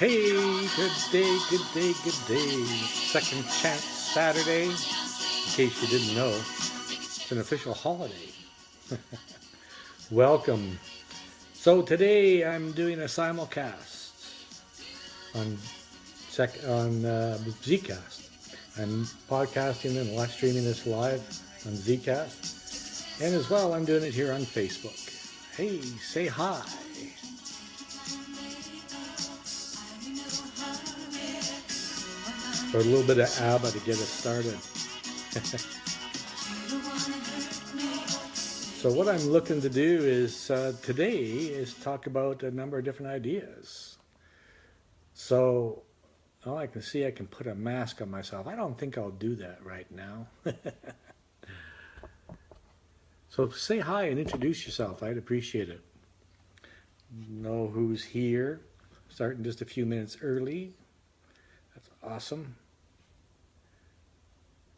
Hey, good day, good day, good day. Second Chance Saturday. In case you didn't know, it's an official holiday. Welcome. So today I'm doing a simulcast on Zcast. I'm podcasting and live streaming this live on Zcast, and as well I'm doing it here on Facebook. Hey, say hi. So a little bit of ABBA to get us started. So what I'm looking to do is today is talk about a number of different ideas. So I can see I can put a mask on myself. I don't think I'll do that right now. So say hi and introduce yourself. I'd appreciate it. Know who's here. Starting just a few minutes early. That's awesome.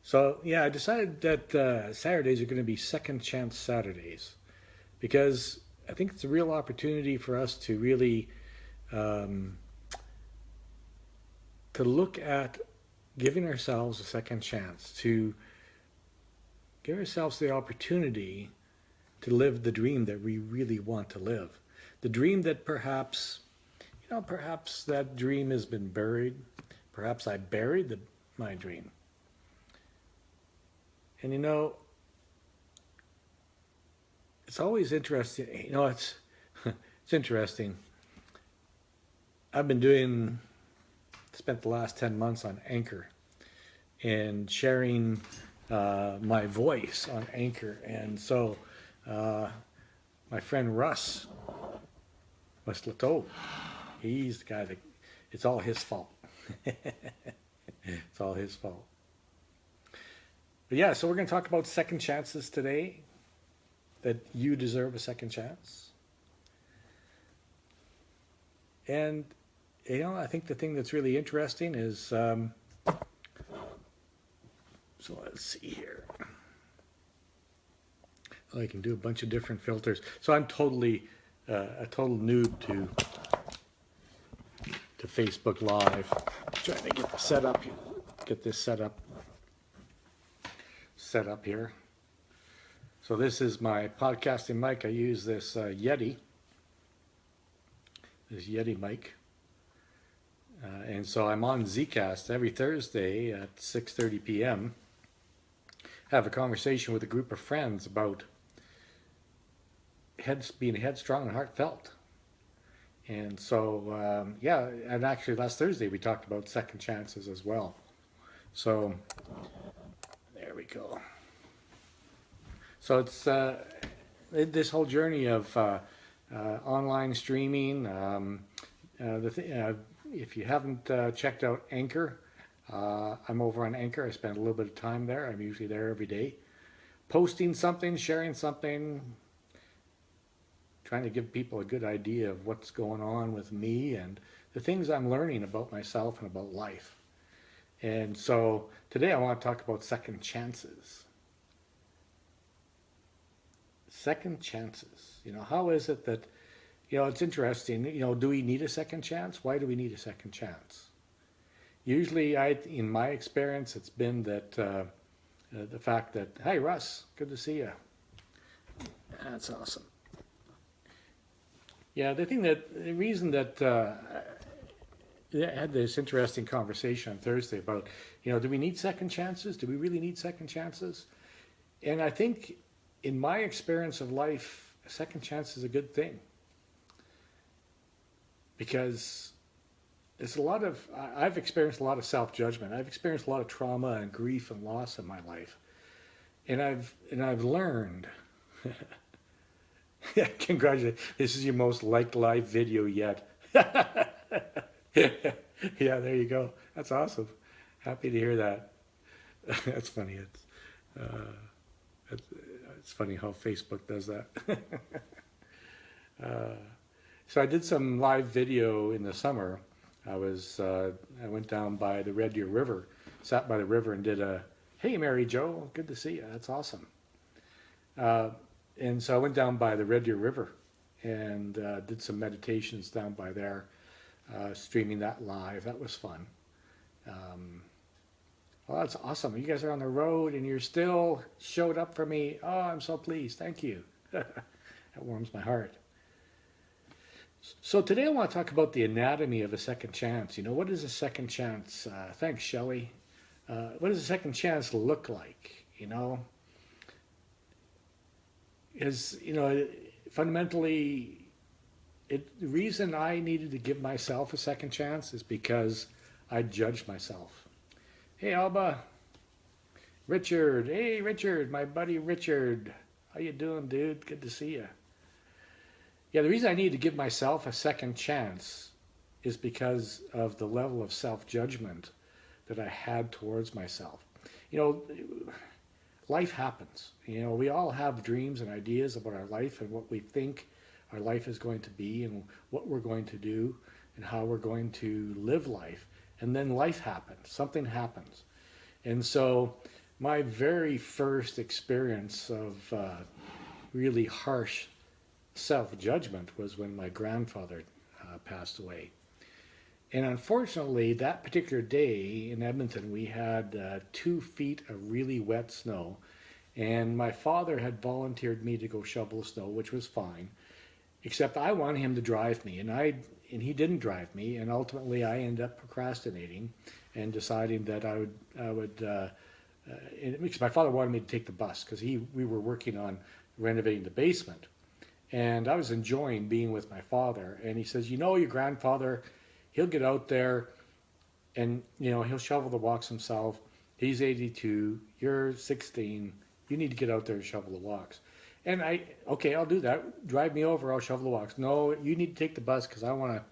So yeah, I decided that Saturdays are going to be second chance Saturdays because I think it's a real opportunity for us to really to look at giving ourselves a second chance, to give ourselves the opportunity to live the dream that we really want to live. The dream that perhaps that dream has been buried. Perhaps I buried my dream. And it's always interesting. It's interesting. I've been spent the last 10 months on Anchor and sharing my voice on Anchor. And so my friend Russ Westlato, he's the guy that, it's all his fault. It's all his fault. But yeah, so we're going to talk about second chances today, that you deserve a second chance. And, I think the thing that's really interesting is, so let's see here. I can do a bunch of different filters. So I'm totally, a total noob to Facebook Live. Trying to get this set up here. So this is my podcasting mic. I use this Yeti mic. And so I'm on Zcast every Thursday at 6:30 p.m. Have a conversation with a group of friends about being headstrong and heartfelt. And so, and actually last Thursday we talked about second chances as well. So there we go. So it's this whole journey of online streaming. If you haven't checked out Anchor, I'm over on Anchor. I spend a little bit of time there. I'm usually there every day, posting something, sharing something, trying to give people a good idea of what's going on with me and the things I'm learning about myself and about life. And so today I want to talk about second chances. Second chances. How is it that, it's interesting, do we need a second chance? Why do we need a second chance? Usually, in my experience, it's been that the fact that, hey, Russ, good to see you. That's awesome. Yeah, the reason that I had this interesting conversation on Thursday about, do we need second chances? Do we really need second chances? And I think in my experience of life, a second chance is a good thing. Because I've experienced a lot of self-judgment. I've experienced a lot of trauma and grief and loss in my life. And I've learned. Yeah, congratulations. This is your most liked live video yet. Yeah, there you go. That's awesome. Happy to hear that. That's funny. It's funny how Facebook does that. So I did some live video in the summer. I went down by the Red Deer River, sat by the river and did a, hey, Mary Jo, good to see you. That's awesome. And so I went down by the Red Deer River and did some meditations down by there. streaming that live. That was fun. Um, well, that's awesome. You guys are on the road and you're still showed up for me. Oh, I'm so pleased. Thank you. That warms my heart. So today I want to talk about the anatomy of a second chance. You know, what is a second chance? Thanks, Shelley. What does a second chance look like? You know, fundamentally, the reason I needed to give myself a second chance is because I judged myself. Hey, Alba. Richard. Hey, Richard, my buddy Richard. How you doing, dude? Good to see you. Yeah, the reason I need to give myself a second chance is because of the level of self-judgment that I had towards myself. You know, life happens. You know, we all have dreams and ideas about our life and what we think our life is going to be and what we're going to do and how we're going to live life. And then life happens. Something happens. And so my very first experience of really harsh self-judgment was when my grandfather passed away. And unfortunately, that particular day in Edmonton, we had 2 feet of really wet snow. And my father had volunteered me to go shovel snow, which was fine. Except I wanted him to drive me, and he didn't drive me. And ultimately, I ended up procrastinating and deciding that I would because my father wanted me to take the bus because we were working on renovating the basement. And I was enjoying being with my father. And he says, you know, your grandfather, he'll get out there and, you know, he'll shovel the walks himself. He's 82, you're 16. You need to get out there and shovel the walks. And okay, I'll do that. Drive me over, I'll shovel the walks. No, you need to take the bus because I want to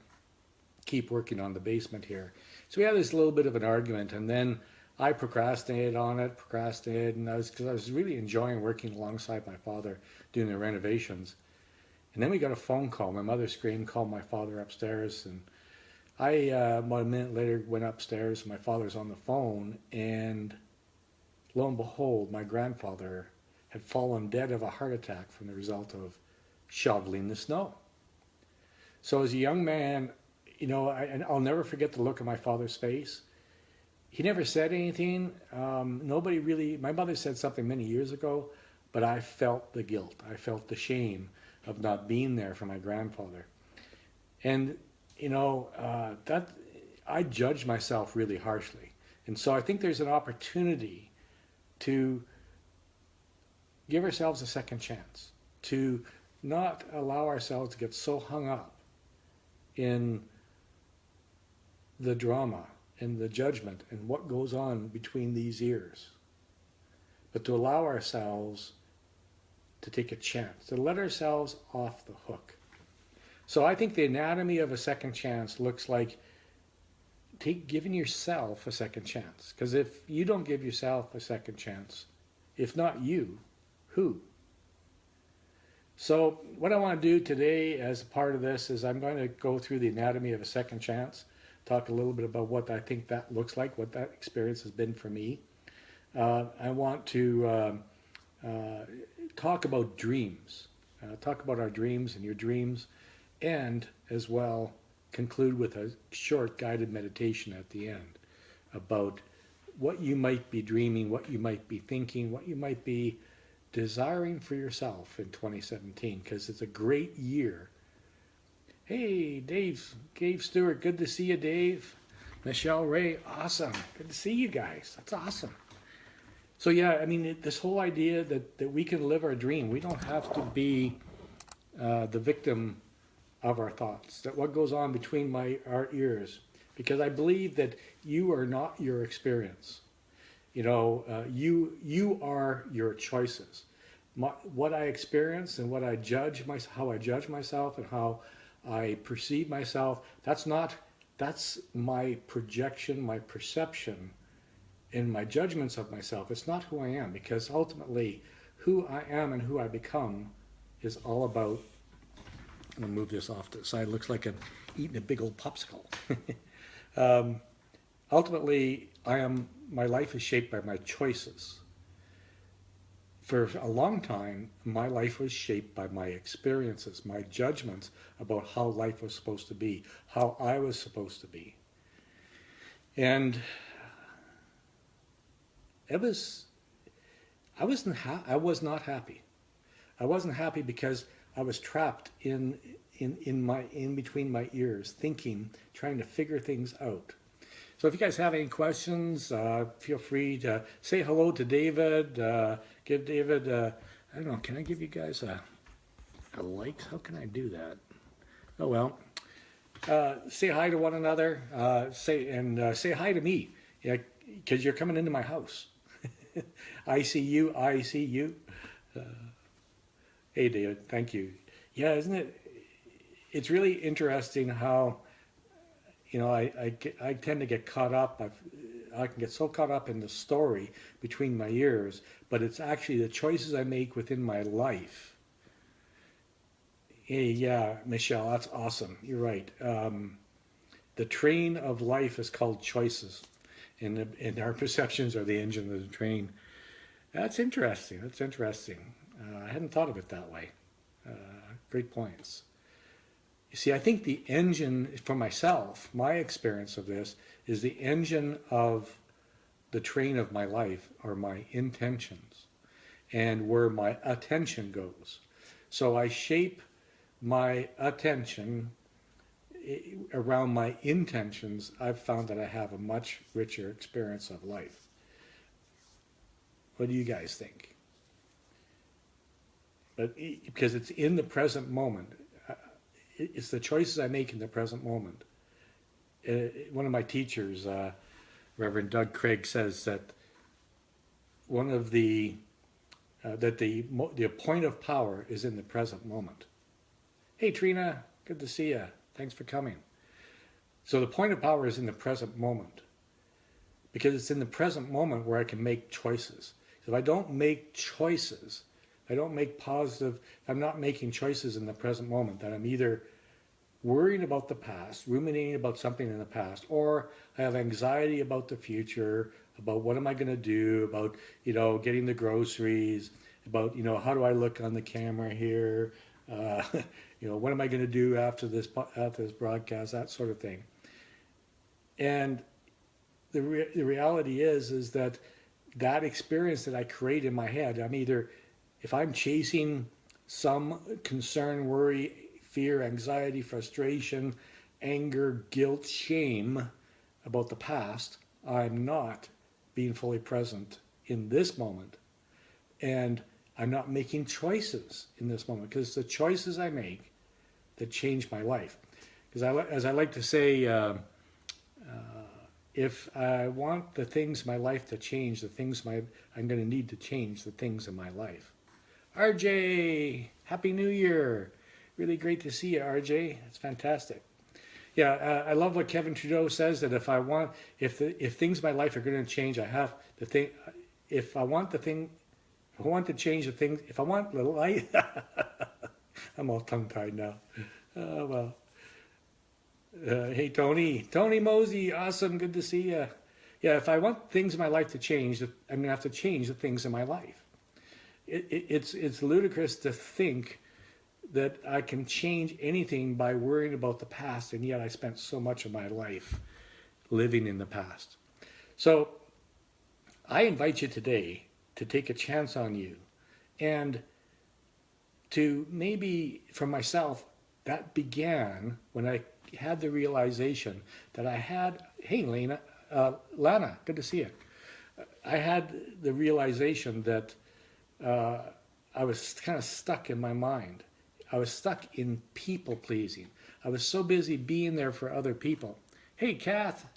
keep working on the basement here. So we had this little bit of an argument, and then I procrastinated on it, and because I was really enjoying working alongside my father doing the renovations. And then we got a phone call. My mother screamed, called my father upstairs, and I, about a minute later, went upstairs. My father's on the phone, and lo and behold, my grandfather had fallen dead of a heart attack from the result of shoveling the snow. So as a young man, you know, and I'll never forget the look on my father's face. He never said anything. Nobody really, my mother said something many years ago, but I felt the guilt. I felt the shame of not being there for my grandfather. And, you know, that I judged myself really harshly. And so I think there's an opportunity to give ourselves a second chance, to not allow ourselves to get so hung up in the drama and the judgment and what goes on between these ears, but to allow ourselves to take a chance, to let ourselves off the hook. So I think the anatomy of a second chance looks like giving yourself a second chance. Because if you don't give yourself a second chance, if not you, who? So what I want to do today as a part of this is I'm going to go through the anatomy of a second chance, talk a little bit about what I think that looks like, what that experience has been for me. I want to talk about dreams, talk about our dreams and your dreams, and as well conclude with a short guided meditation at the end about what you might be dreaming, what you might be thinking, what you might be desiring for yourself in 2017, because it's a great year. Hey, Dave Stewart, good to see you, Dave. Michelle Ray, awesome. Good to see you guys. That's awesome. So yeah, I mean, this whole idea that we can live our dream. We don't have to be the victim of our thoughts, that what goes on between our ears, because I believe that you are not your experience. You know, you are your choices. What I experience and what I judge how I judge myself and how I perceive myself, that's my projection, my perception, and my judgments of myself. It's not who I am, because ultimately who I am and who I become is all about, I'm going to move this off to the side, it looks like I'm eating a big old popsicle. Ultimately, my life is shaped by my choices. for a long time, my life was shaped by my experiences, my judgments about how life was supposed to be, how I was supposed to be. And it was, I was not happy. I wasn't happy because I was trapped in between my ears, thinking, trying to figure things out. So if you guys have any questions, feel free to say hello to David. Give David, I don't know, can I give you guys a like? How can I do that? Oh well. Say hi to one another. Say hi to me, because you're coming into my house. I see you. I see you. Hey, David. Thank you. Yeah, isn't it? It's really interesting how, I tend to get caught up. I can get so caught up in the story between my ears, but it's actually the choices I make within my life. Hey, yeah, Michelle, that's awesome. You're right. The train of life is called choices, and our perceptions are the engine of the train. That's interesting. That's interesting. I hadn't thought of it that way. Great points. You see, I think the engine for myself, my experience of this, is the engine of the train of my life are my intentions and where my attention goes. So I shape my attention around my intentions. I've found that I have a much richer experience of life. What do you guys think? But because it's in the present moment. It's the choices I make in the present moment. One of my teachers, Reverend Doug Craig, says that one of the point of power is in the present moment. Hey Trina, good to see you. Thanks for coming. So the point of power is in the present moment, because it's in the present moment where I can make choices. So if I don't make choices, if I don't make positive, if I'm not making choices in the present moment, then I'm either worrying about the past, ruminating about something in the past, or I have anxiety about the future, about what am I going to do, about, getting the groceries, about, how do I look on the camera here, what am I going to do after this broadcast, that sort of thing. And the reality is that experience that I create in my head, I'm either, if I'm chasing some concern, worry, fear, anxiety, frustration, anger, guilt, shame about the past, I'm not being fully present in this moment. And I'm not making choices in this moment, because it's the choices I make that change my life. Because as I like to say, if I want the things in my life to change, I'm going to need to change the things in my life. RJ, Happy New Year. Really great to see you, RJ. It's fantastic. Yeah, I love what Kevin Trudeau says, that if things in my life are going to change, I have the thing. If I want to change the thing, if I want the light, I'm all tongue-tied now. Oh, well. Hey, Tony Mosey, awesome, good to see you. Yeah, if I want things in my life to change, I'm going to have to change the things in my life. It's ludicrous to think that I can change anything by worrying about the past, and yet I spent so much of my life living in the past. So I invite you today to take a chance on you, and to maybe, for myself, that began when I had the realization that I had, hey Lana, good to see you. I had the realization that I was kind of stuck in my mind. I was stuck in people pleasing. I was so busy being there for other people. Hey, Kath.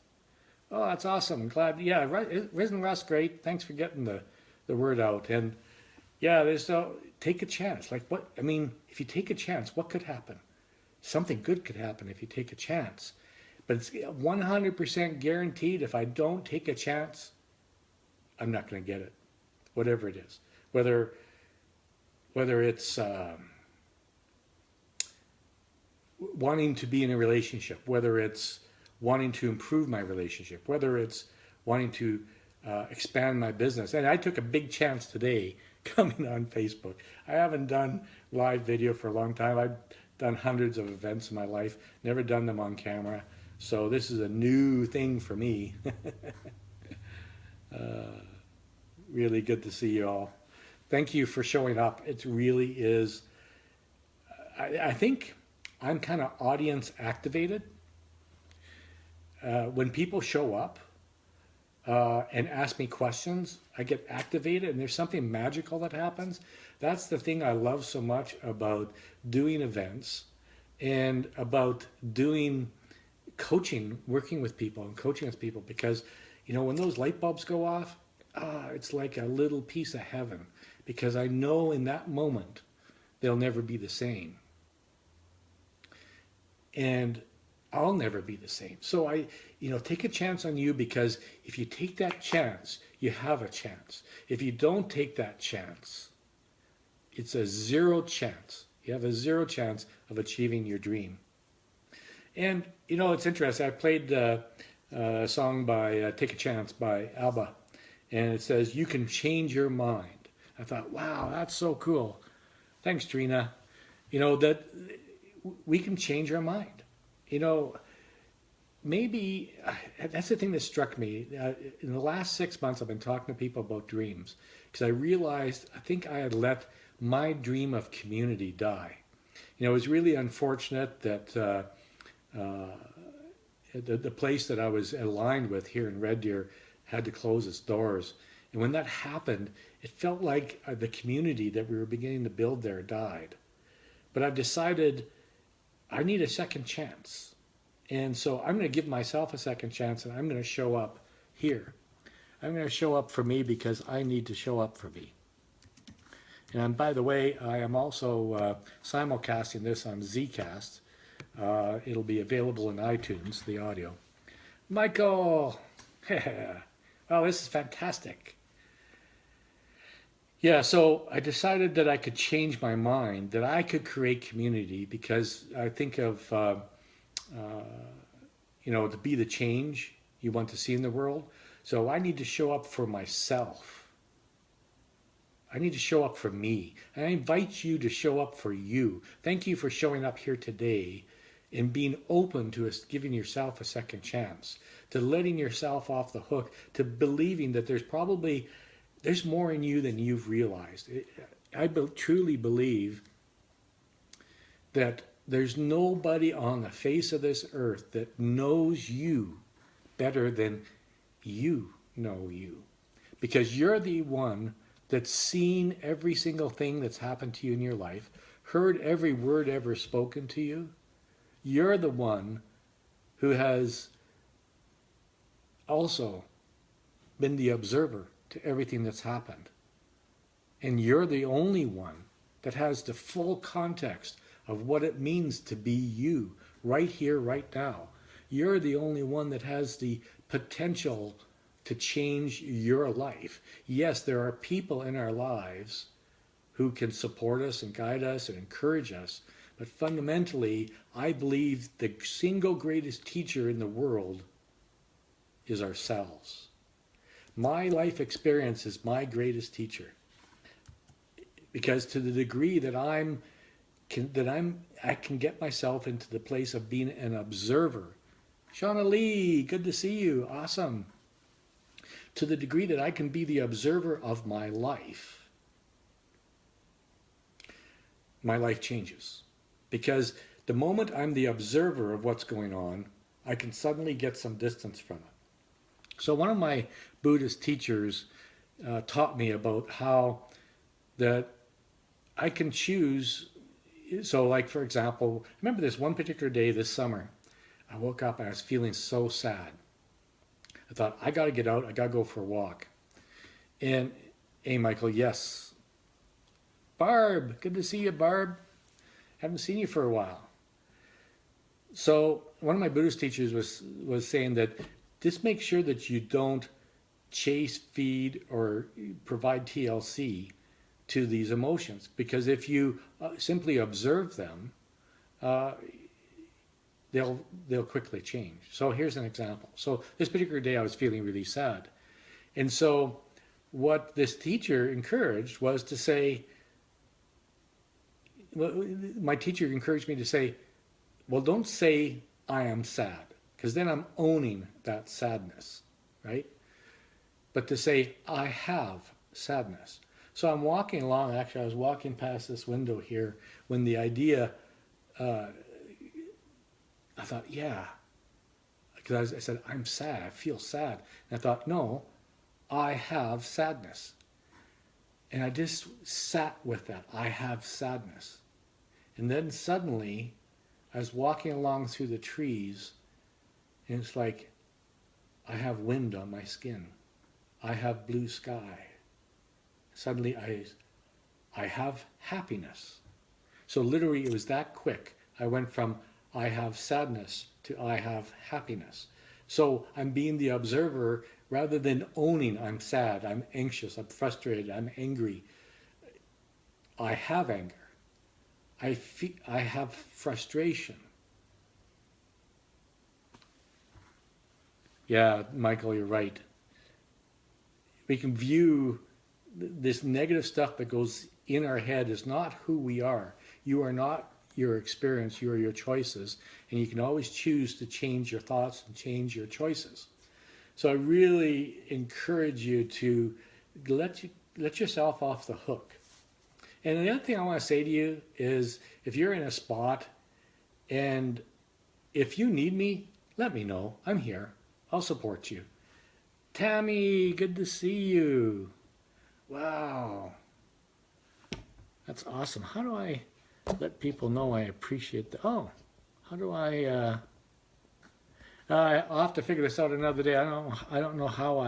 Oh, that's awesome. I'm glad. Yeah, Risen Russ, great. Thanks for getting the word out. And yeah, take a chance. Like what? I mean, if you take a chance, what could happen? Something good could happen if you take a chance. But it's 100% guaranteed, if I don't take a chance, I'm not going to get it. Whatever it is. Whether it's wanting to be in a relationship, whether it's wanting to improve my relationship, whether it's wanting to expand my business. And I took a big chance today coming on Facebook. I haven't done live video for a long time. I've done hundreds of events in my life, never done them on camera. So this is a new thing for me. Really good to see you all. Thank you for showing up. It really is. I think I'm kind of audience activated. When people show up and ask me questions, I get activated, and there's something magical that happens. That's the thing I love so much about doing events and about doing coaching, working with people and coaching with people, because when those light bulbs go off, it's like a little piece of heaven, because I know in that moment they'll never be the same, and I'll never be the same. So I take a chance on you, because if you take that chance, you have a chance. If you don't take that chance, it's a zero chance. You have a zero chance of achieving your dream. And it's interesting. I played a song by Take a Chance by ABBA, and it says, "You can change your mind." I thought, wow, that's so cool. Thanks, Trina. That we can change our mind. Maybe that's the thing that struck me. In the last 6 months, I've been talking to people about dreams, because I realized I think I had let my dream of community die. It was really unfortunate that the place that I was aligned with here in Red Deer had to close its doors. And when that happened, it felt like the community that we were beginning to build there died. But I've decided I need a second chance. And so I'm going to give myself a second chance, and I'm going to show up here. I'm going to show up for me, because I need to show up for me. And by the way, I am also simulcasting this on Zcast. It'll be available in iTunes, the audio. Michael! Well, this is fantastic. Yeah, so I decided that I could change my mind, that I could create community, because I think of, to be the change you want to see in the world. So I need to show up for myself. I need to show up for me. And I invite you to show up for you. Thank you for showing up here today and being open to giving yourself a second chance, to letting yourself off the hook, to believing that there's more in you than you've realized. I truly believe that there's nobody on the face of this earth that knows you better than you know you, because you're the one that's seen every single thing that's happened to you in your life, heard every word ever spoken to you. You're the one who has also been the observer to everything that's happened. And you're the only one that has the full context of what it means to be you right here, right now. You're the only one that has the potential to change your life. Yes, there are people in our lives who can support us and guide us and encourage us, but fundamentally, I believe the single greatest teacher in the world is ourselves. My life experience is my greatest teacher, because to the degree that I can get myself into the place of being an observer. Shauna Lee, good to see you. Awesome. To the degree that I can be the observer of my life changes. Because the moment I'm the observer of what's going on, I can suddenly get some distance from it. So one of my Buddhist teachers taught me about how that I can choose. So like, for example, I remember this one particular day this summer, I woke up and I was feeling so sad. I thought, I got to get out. I got to go for a walk. And, hey, Michael, yes. Barb, good to see you, Barb. Haven't seen you for a while. So one of my Buddhist teachers was saying that just make sure that you don't chase, feed, or provide TLC to these emotions. Because if you simply observe them, they'll quickly change. So here's an example. So this particular day I was feeling really sad. And so what this teacher encouraged was to say, well, my teacher encouraged me to say, well, don't say I am sad, because then I'm owning that sadness, right? But to say I have sadness. So I'm walking along, actually, I was walking past this window here when the idea, uh, I thought, yeah, because I said, I'm sad, I feel sad. And I thought, no, I have sadness. And I just sat with that, I have sadness. And then suddenly, I was walking along through the trees, and it's like, I have wind on my skin. I have blue sky. Suddenly, I have happiness. So literally, it was that quick. I went from I have sadness to I have happiness. So I'm being the observer rather than owning I'm sad, I'm anxious, I'm frustrated, I'm angry. I have anger. I have frustration. Yeah, Michael, you're right. We can view this negative stuff that goes in our head as not who we are. You are not your experience, you are your choices, and you can always choose to change your thoughts and change your choices. So I really encourage you to let yourself off the hook. And the other thing I want to say to you is if you're in a spot and if you need me, let me know. I'm here. I'll support you. Tammy, good to see you. Wow. That's awesome. How do I let people know I appreciate the... Oh, how do I'll have to figure this out another day. I don't know how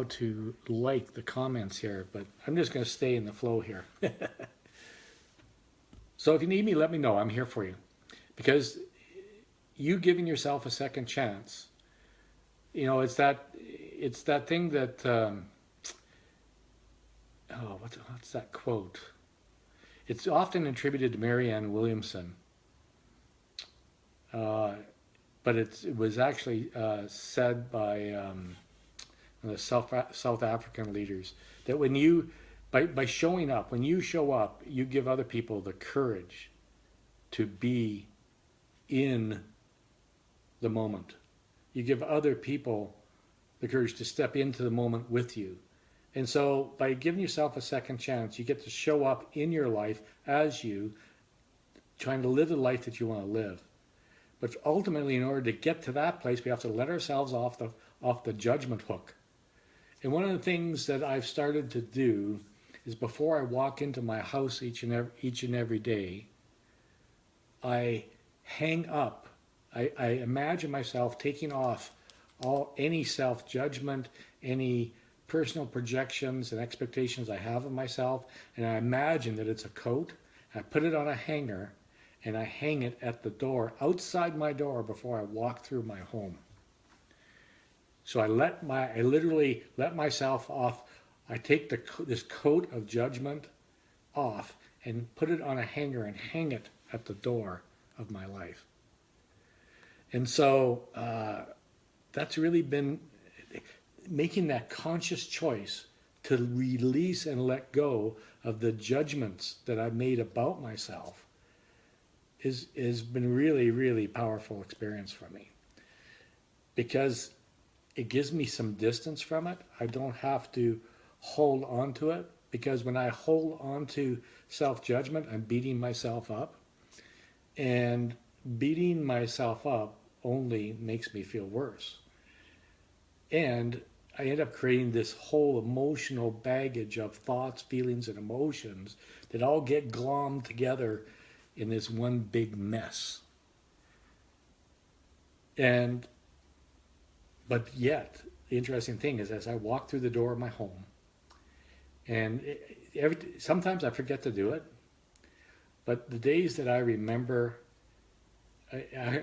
to like the comments here, but I'm just going to stay in the flow here. So if you need me, let me know. I'm here for you. Because you giving yourself a second chance, it's that thing that what's that quote? It's often attributed to Marianne Williamson, but it was actually said by the South African leaders that when you by showing up, when you show up, you give other people the courage to be in the moment. You give other people the courage to step into the moment with you. And so by giving yourself a second chance, you get to show up in your life as you, trying to live the life that you want to live. But ultimately, in order to get to that place, we have to let ourselves off the judgment hook. And one of the things that I've started to do is before I walk into my house each and every day, I hang up. I imagine myself taking off any self-judgment, any personal projections and expectations I have of myself, and I imagine that it's a coat. I put it on a hanger, and I hang it at the door, outside my door, before I walk through my home. So I literally let myself off. I take this coat of judgment off and put it on a hanger and hang it at the door of my life. And so that's really been making that conscious choice to release and let go of the judgments that I've made about myself has been really, really powerful experience for me. Because it gives me some distance from it. I don't have to hold on to it, because when I hold on to self-judgment, I'm beating myself up. And beating myself up only makes me feel worse. And I end up creating this whole emotional baggage of thoughts, feelings, and emotions that all get glommed together in this one big mess. But yet, the interesting thing is, as I walk through the door of my home, and sometimes I forget to do it, but the days that I remember,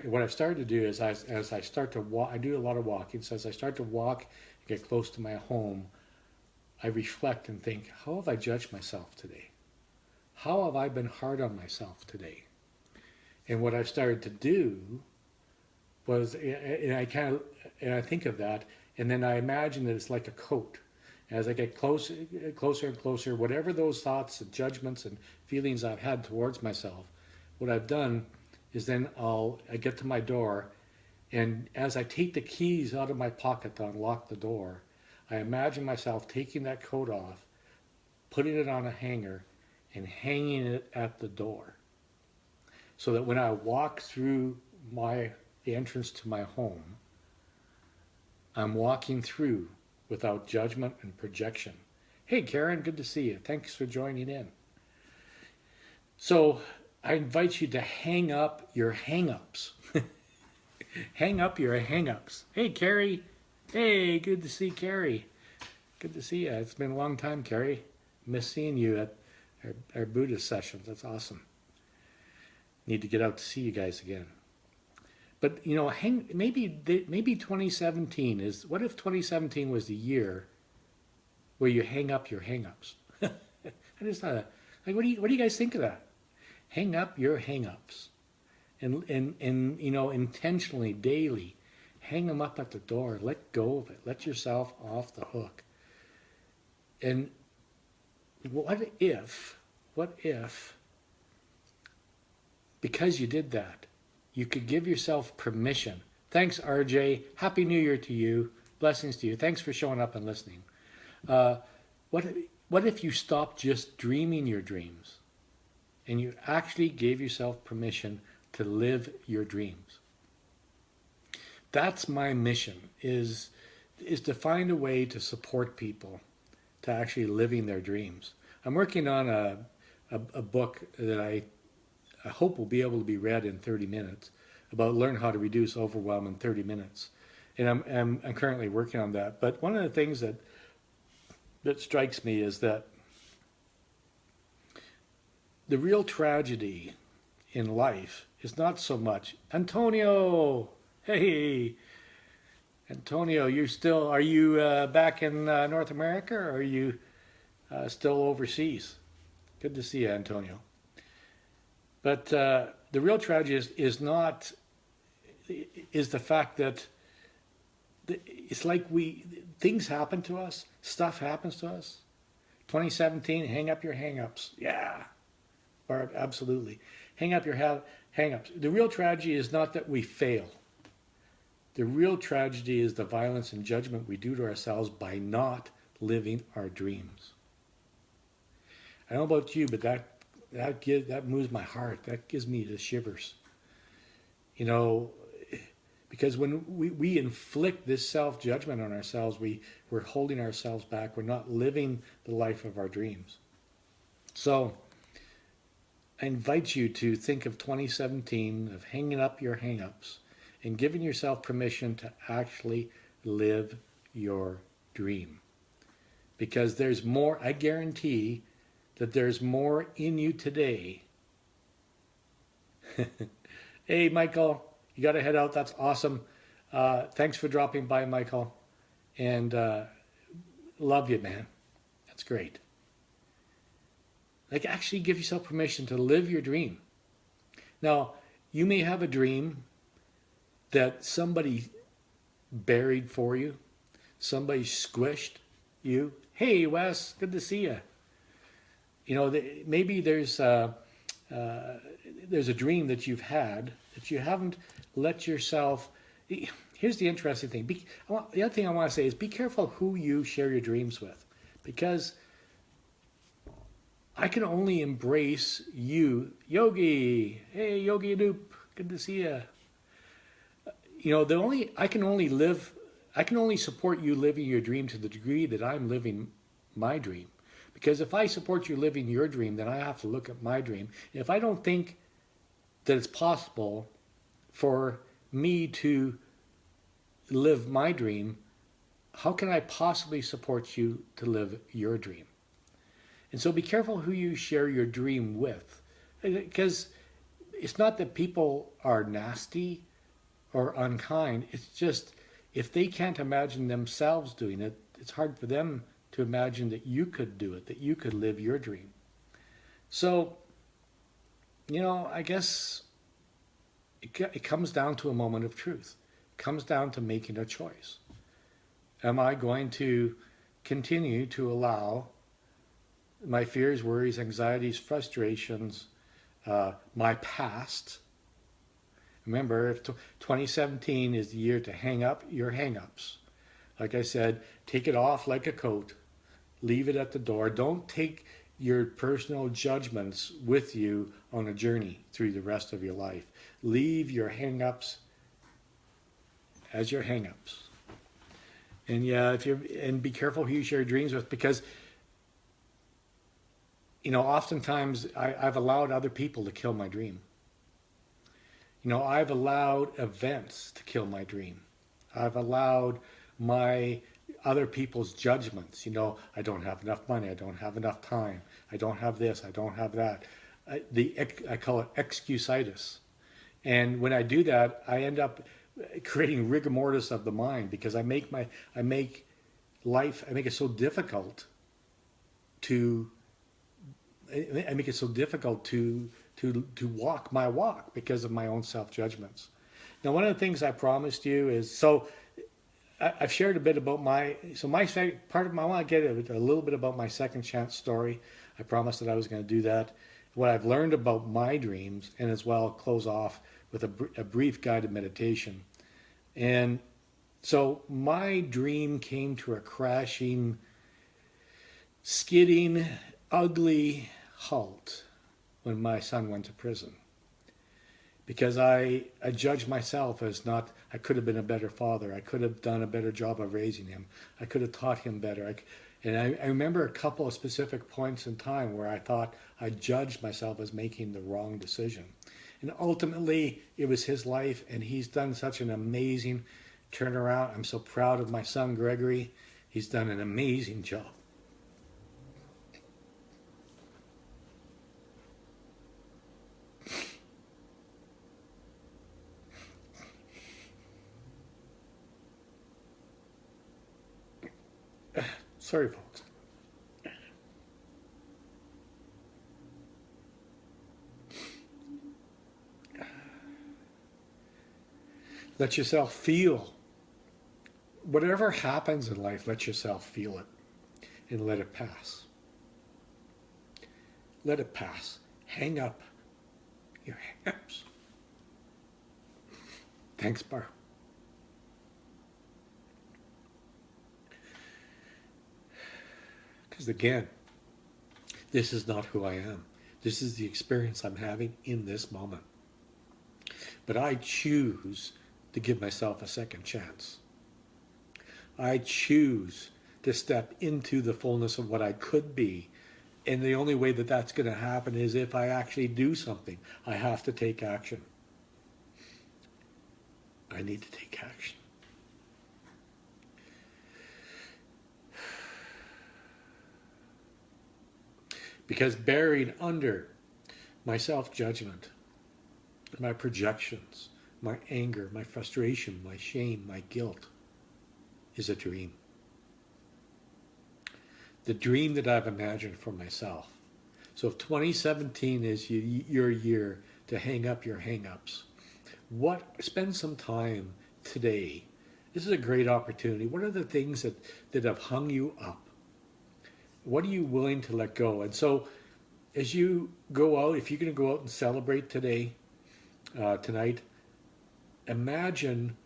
what I've started to do is, as I start to walk, I do a lot of walking, so as I start to walk and get close to my home, I reflect and think, how have I judged myself today? How have I been hard on myself today? And what I've started to do was, and I think of that, And then I imagine that it's like a coat. As I get closer and closer, whatever those thoughts and judgments and feelings I've had towards myself, what I've done is then I get to my door, and as I take the keys out of my pocket to unlock the door, I imagine myself taking that coat off, putting it on a hanger, and hanging it at the door. So that when I walk through the entrance to my home, I'm walking through without judgment and projection. Hey, Karen, good to see you. Thanks for joining in. So I invite you to hang up your hang-ups. Hang up your hang-ups. Hey, Carrie. Hey, good to see Carrie. Good to see you. It's been a long time, Carrie. Miss seeing you at our Buddhist sessions. That's awesome. Need to get out to see you guys again. But, you know, maybe 2017 is, what if 2017 was the year where you hang up your hang-ups? I just thought, like, what do you guys think of that? Hang up your hang-ups. And you know, intentionally, daily, hang them up at the door. Let go of it. Let yourself off the hook. And what if, because you did that, you could give yourself permission. Thanks, RJ. Happy New Year to you. Blessings to you. Thanks for showing up and listening. What if you stopped just dreaming your dreams and you actually gave yourself permission to live your dreams? That's my mission, is to find a way to support people to actually living their dreams. I'm working on a book that I hope will be able to be read in 30 minutes about learn how to reduce overwhelm in 30 minutes. And I'm currently working on that. But one of the things that strikes me is that the real tragedy in life is not so much, Antonio, hey, Antonio, are you back in North America, or are you still overseas? Good to see you, Antonio. But the real tragedy is the fact that it's like things happen to us, stuff happens to us. 2017, hang up your hang-ups. Yeah, Barb, absolutely. Hang up your hang-ups. The real tragedy is not that we fail. The real tragedy is the violence and judgment we do to ourselves by not living our dreams. I don't know about you, but that moves my heart. That gives me the shivers. You know, because when we inflict this self-judgment on ourselves, we're holding ourselves back. We're not living the life of our dreams. So I invite you to think of 2017, of hanging up your hang-ups and giving yourself permission to actually live your dream. Because there's more, I guarantee that there's more in you today. Hey, Michael, you got to head out. That's awesome. Thanks for dropping by, Michael. And love you, man. That's great. Like, actually give yourself permission to live your dream. Now, you may have a dream that somebody buried for you. Somebody squished you. Hey, Wes, good to see you. You know, maybe there's a dream that you've had that you haven't let yourself. Here's the interesting thing. The other thing I want to say is be careful who you share your dreams with, because I can only embrace you, Yogi. Hey, Yogi Adoop, good to see you. You know, I can only support you living your dream to the degree that I'm living my dream. Because if I support you living your dream, then I have to look at my dream. If I don't think that it's possible for me to live my dream, how can I possibly support you to live your dream? And so be careful who you share your dream with. Because it's not that people are nasty or unkind. It's just if they can't imagine themselves doing it, it's hard for them to imagine that you could do it, that you could live your dream. So, you know, I guess it comes down to a moment of truth. It comes down to making a choice. Am I going to continue to allow my fears, worries, anxieties, frustrations, my past? Remember, if 2017 is the year to hang up your hangups. Like I said, take it off like a coat, leave it at the door. Don't take your personal judgments with you on a journey through the rest of your life. Leave your hangups as your hangups. And yeah, and be careful who you share dreams with, because oftentimes I've allowed other people to kill my dream. I've allowed events to kill my dream. I've allowed my other people's judgments. I don't have enough money. I don't have enough time. I don't have this. I don't have that. I call it excusitis. And when I do that, I end up creating rigor mortis of the mind, because I make it so difficult to walk my walk because of my own self judgments. Now, one of the things I promised you is, so I've shared a bit about my part of my, I want to get a little bit about my second chance story. I promised that I was going to do that. What I've learned about my dreams, and as well close off with a brief guided meditation. And so my dream came to a crashing, skidding, ugly halt when my son went to prison, because I judged myself as not, I could have been a better father. I could have done a better job of raising him. I could have taught him better. And I remember a couple of specific points in time where I thought I judged myself as making the wrong decision. And ultimately, it was his life, and he's done such an amazing turnaround. I'm so proud of my son, Gregory. He's done an amazing job. Sorry, folks. Let yourself feel. Whatever happens in life, let yourself feel it and let it pass. Let it pass. Hang up your hangups. Thanks, Barb. Because again, this is not who I am. This is the experience I'm having in this moment. But I choose to give myself a second chance. I choose to step into the fullness of what I could be. And the only way that that's going to happen is if I actually do something. I have to take action. I need to take action. Because buried under my self-judgment, my projections, my anger, my frustration, my shame, my guilt, is a dream. The dream that I've imagined for myself. So if 2017 is your year to hang up your hang-ups, spend some time today. This is a great opportunity. What are the things that have hung you up? What are you willing to let go? And so as you go out, if you're going to go out and celebrate today, tonight, imagine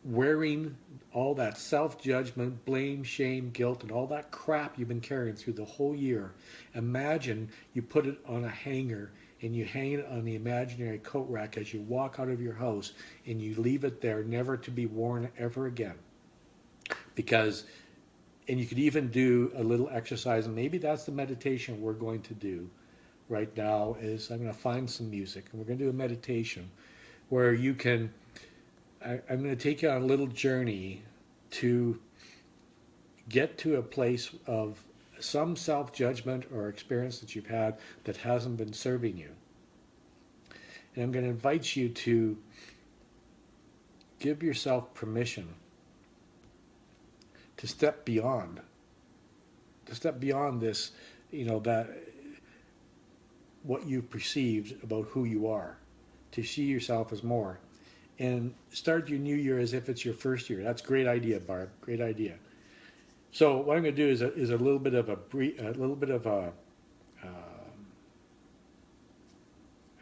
wearing all that self-judgment, blame, shame, guilt, and all that crap you've been carrying through the whole year. Imagine you put it on a hanger and you hang it on the imaginary coat rack as you walk out of your house, and you leave it there never to be worn ever again. And you could even do a little exercise, and maybe that's the meditation we're going to do right now. Is I'm going to find some music, and we're going to do a meditation where you can, I'm going to take you on a little journey to get to a place of some self-judgment or experience that you've had that hasn't been serving you. And I'm going to invite you to give yourself permission to step beyond this, that what you've perceived about who you are, to see yourself as more. and start your new year as if it's your first year. That's a great idea, Barb. Great idea. So what I'm going to do is a little bit of a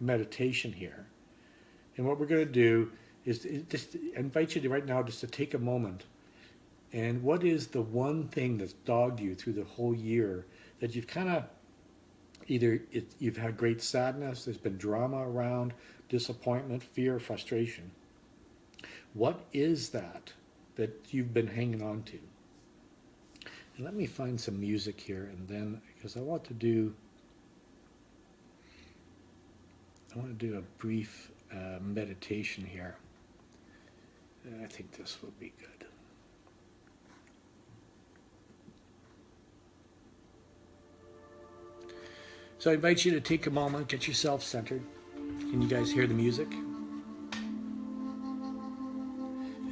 meditation here, and what we're going to do is just invite you to right now just to take a moment. And what is the one thing that's dogged you through the whole year that you've kind of you've had great sadness, there's been drama around, disappointment, fear, frustration. What is that you've been hanging on to? And let me find some music here, and then, because I want to do a brief meditation here. I think this will be good. So I invite you to take a moment, get yourself centered. Can you guys hear the music?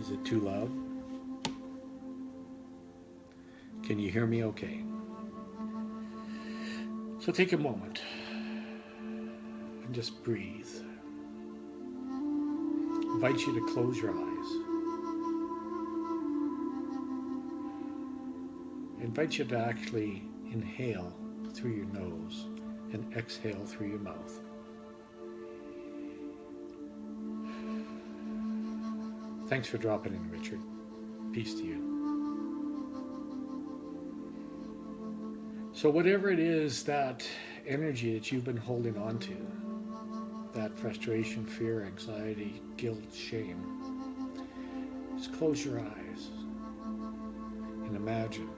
Is it too loud? Can you hear me okay? So take a moment and just breathe. I invite you to close your eyes. I invite you to actually inhale through your nose and exhale through your mouth. Thanks for dropping in, Richard. Peace to you. So whatever it is, that energy that you've been holding on to, that frustration, fear, anxiety, guilt, shame, just close your eyes and imagine.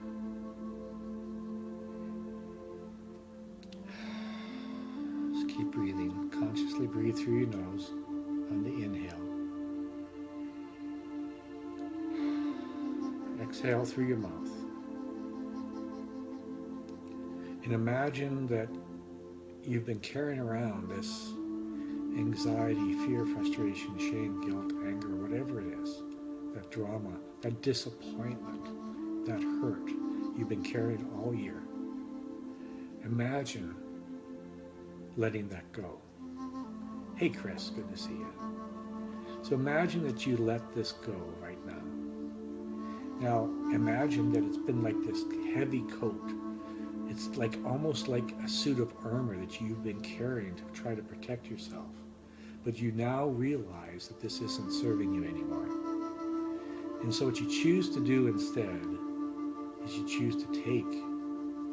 Just keep breathing. Consciously breathe through your nose on the inhale. Exhale through your mouth. And imagine that you've been carrying around this anxiety, fear, frustration, shame, guilt, anger, whatever it is, that drama, that disappointment, that hurt you've been carrying all year. Imagine letting that go. Hey Chris, good to see you. So imagine that you let this go right now. Now imagine that it's been like this heavy coat. It's like almost like a suit of armor that you've been carrying to try to protect yourself. But you now realize that this isn't serving you anymore. And so what you choose to do instead is you choose to take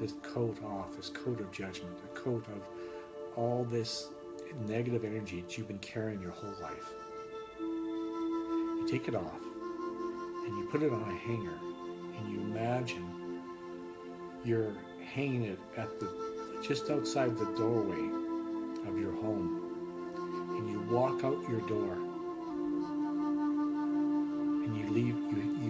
this coat off, this coat of judgment, a coat of all this negative energy that you've been carrying your whole life. You take it off and you put it on a hanger and you imagine you're hanging it at just outside the doorway of your home, and you walk out your door and you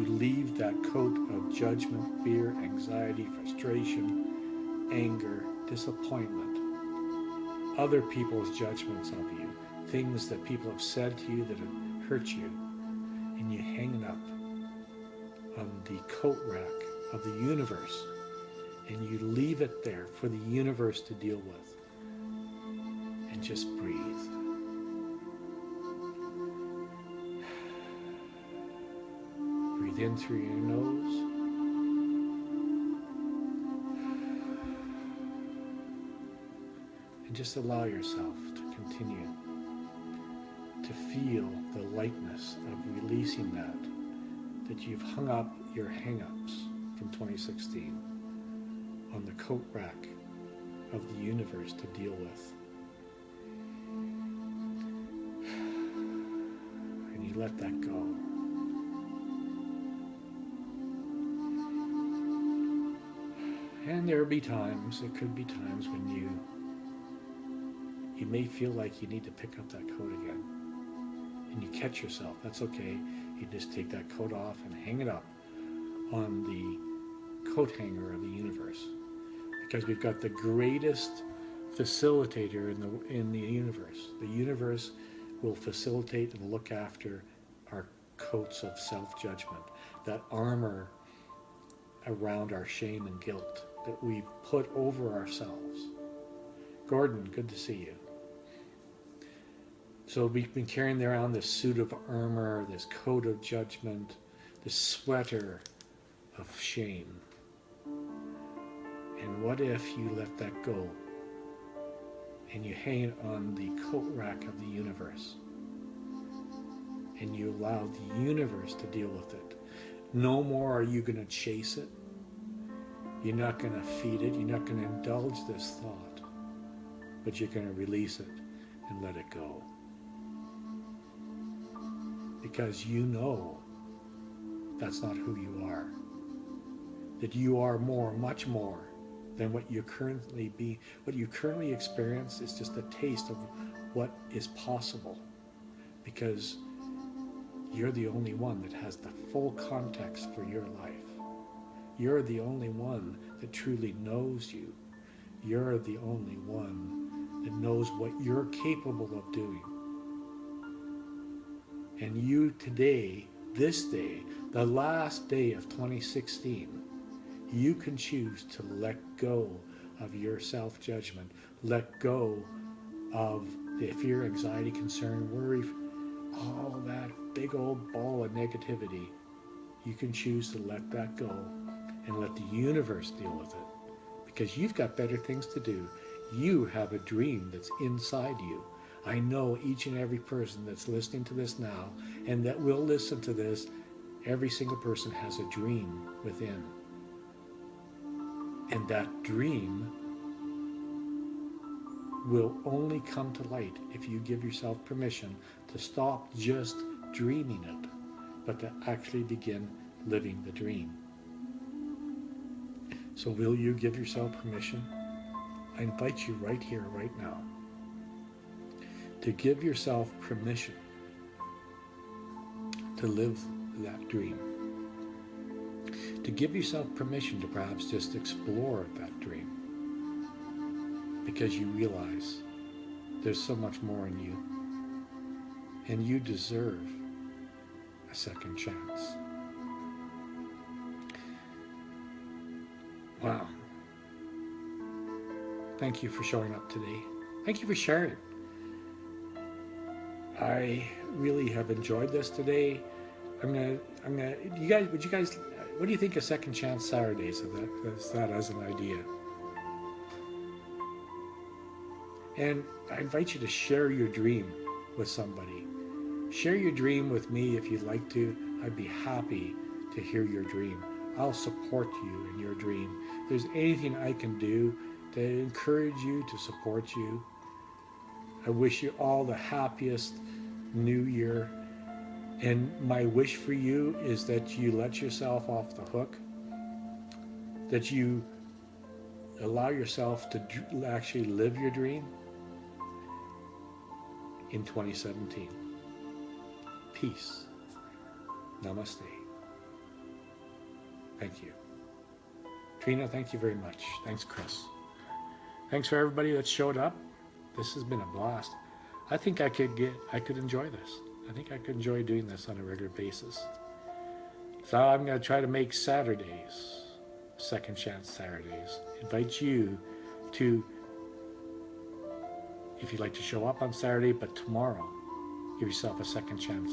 leave that coat of judgment, fear, anxiety, frustration, anger, disappointment, other people's judgments of you, things that people have said to you that have hurt you, and you hang it up on the coat rack of the universe. And you leave it there for the universe to deal with. And just breathe. Breathe in through your nose. And just allow yourself to continue to feel the lightness of releasing that you've hung up your hang-ups from 2016. On the coat rack of the universe to deal with. And you let that go. And there could be times when you may feel like you need to pick up that coat again. And you catch yourself. That's okay. You just take that coat off and hang it up on the coat hanger of the universe. Because we've got the greatest facilitator in the universe. The universe will facilitate and look after our coats of self-judgment, that armor around our shame and guilt that we put over ourselves. Gordon, good to see you. So we've been carrying around this suit of armor, this coat of judgment, this sweater of shame. And what if you let that go and you hang it on the coat rack of the universe and you allow the universe to deal with it? No more are you going to chase it. You're not going to feed it. You're not going to indulge this thought, but you're going to release it and let it go. Because you know that's not who you are. That you are more, much more than what you currently be. What you currently experience is just a taste of what is possible. Because you're the only one that has the full context for your life. You're the only one that truly knows you. You're the only one that knows what you're capable of doing. And you today, this day, the last day of 2016, you can choose to let go of your self-judgment, let go of the fear, anxiety, concern, worry, all that big old ball of negativity. You can choose to let that go and let the universe deal with it, because you've got better things to do. You have a dream that's inside you. I know each and every person that's listening to this now and that will listen to this, every single person has a dream within. And that dream will only come to light if you give yourself permission to stop just dreaming it, but to actually begin living the dream. So will you give yourself permission? I invite you right here, right now, to give yourself permission to live that dream. To give yourself permission to perhaps just explore that dream, because you realize there's so much more in you and you deserve a second chance. Wow. Thank you for showing up today. Thank you for sharing. I really have enjoyed this today. What do you think of Second Chance Saturdays? Is that as an idea? And I invite you to share your dream with somebody. Share your dream with me if you'd like to. I'd be happy to hear your dream. I'll support you in your dream. If there's anything I can do to encourage you, to support you, I wish you all the happiest new year. And my wish for you is that you let yourself off the hook, that you allow yourself to actually live your dream in 2017. Peace. Namaste. Thank you. Trina, thank you very much. Thanks, Chris. Thanks for everybody that showed up. This has been a blast. I think I could enjoy this. I think I could enjoy doing this on a regular basis. So I'm going to try to make Saturdays, Second Chance Saturdays. Invite you to, if you'd like to show up on Saturday, but tomorrow, give yourself a second chance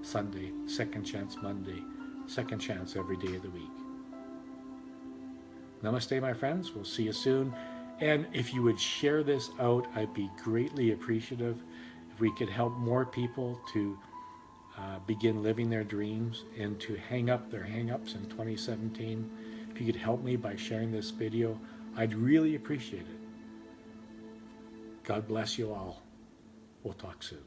Sunday, second chance Monday, second chance every day of the week. Namaste, my friends. We'll see you soon. And if you would share this out, I'd be greatly appreciative. If we could help more people to begin living their dreams and to hang up their hang-ups in 2017, if you could help me by sharing this video, I'd really appreciate it. God bless you all. We'll talk soon.